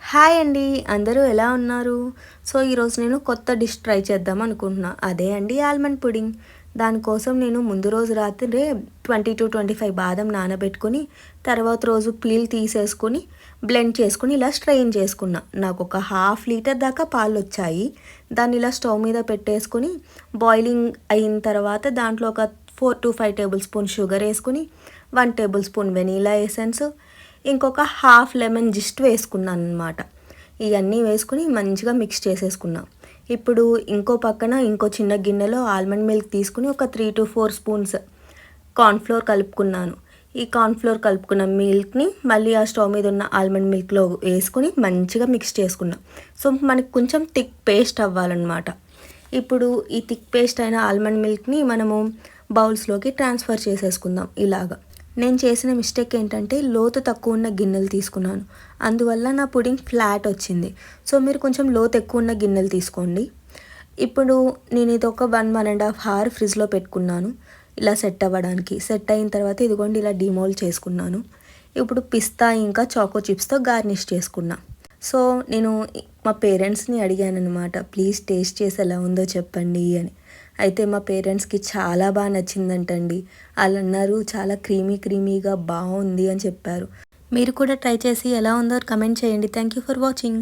Hi అండి. అందరూ ఎలా ఉన్నారు? సో, ఈరోజు నేను కొత్త డిష్ ట్రై చేద్దాం అనుకుంటున్నా. అదే అండి ఆల్మండ్ పుడింగ్. దానికోసం నేను ముందు రోజు రాత్రే 20-25 బాదం నానబెట్టుకొని, తర్వాత రోజు పీల్ తీసేసుకొని, బ్లెండ్ చేసుకొని, ఇలా స్ట్రెయిన్ చేసుకున్నా. నాకొక హాఫ్ లీటర్ దాకా పాలొచ్చాయి. దాన్ని ఇలా స్టవ్ మీద పెట్టేసుకొని, బాయిలింగ్ అయిన తర్వాత దాంట్లో ఒక 4-5 టేబుల్ స్పూన్ షుగర్ ఏసుకొని, 1 టేబుల్ స్పూన్ వెనీలా ఎసెన్స్, ఇంకొక హాఫ్ లెమన్ జస్ట్ వేసుకున్నాను అనమాట. ఇవన్నీ వేసుకుని మంచిగా మిక్స్ చేసేసుకున్నా. ఇప్పుడు ఇంకో పక్కన ఇంకో చిన్న గిన్నెలో ఆల్మండ్ మిల్క్ తీసుకుని ఒక 3-4 స్పూన్స్ కార్న్‌ఫ్లోర్ కలుపుకున్నాను. ఈ కార్న్‌ఫ్లోర్ కలుపుకున్న మిల్క్‌ని మళ్ళీ ఆ స్టవ్ మీద ఉన్న ఆల్మండ్ మిల్క్‌లో వేసుకొని మంచిగా మిక్స్ చేసుకున్నా. సో, మనకి కొంచెం థిక్ పేస్ట్ అవ్వాలన్నమాట. ఇప్పుడు ఈ థిక్ పేస్ట్ అయిన ఆల్మండ్ మిల్క్‌ని మనము బౌల్స్‌లోకి ట్రాన్స్‌ఫర్ చేసేసుకుందాం ఇలాగా. నేను చేసిన మిస్టేక్ ఏంటంటే లోతు తక్కువ ఉన్న గిన్నెలు తీసుకున్నాను. అందువల్ల నా పుడింగ్ ఫ్లాట్ వచ్చింది. సో, మీరు కొంచెం లోతు ఎక్కువ ఉన్న గిన్నెలు తీసుకోండి. ఇప్పుడు నేను ఇది ఒక 1-1.5 అవర్ ఫ్రిడ్జ్‌లో పెట్టుకున్నాను. ఇలా సెట్ అవ్వడానికి. సెట్ అయిన తర్వాత ఇదిగోండి ఇలా డీమోల్డ్ చేసుకున్నాను. ఇప్పుడు పిస్తా ఇంకా చాకో చిప్స్‌తో గార్నిష్ చేసుకున్నా. సో, నేను మా పేరెంట్స్‌ని అడిగాననమాట. ప్లీజ్ టేస్ట్ చేసి ఎలా ఉందో చెప్పండి అని. అయితే మా పేరెంట్స్‌కి చాలా నచ్చిందంటండి. ఆళ్ళన్నారు చాలా క్రీమీగా బావుంది అని చెప్పారు. మీరు కూడా ట్రై చేసి ఎలా ఉందో కమెంట్ చేయండి. Thank you for watching.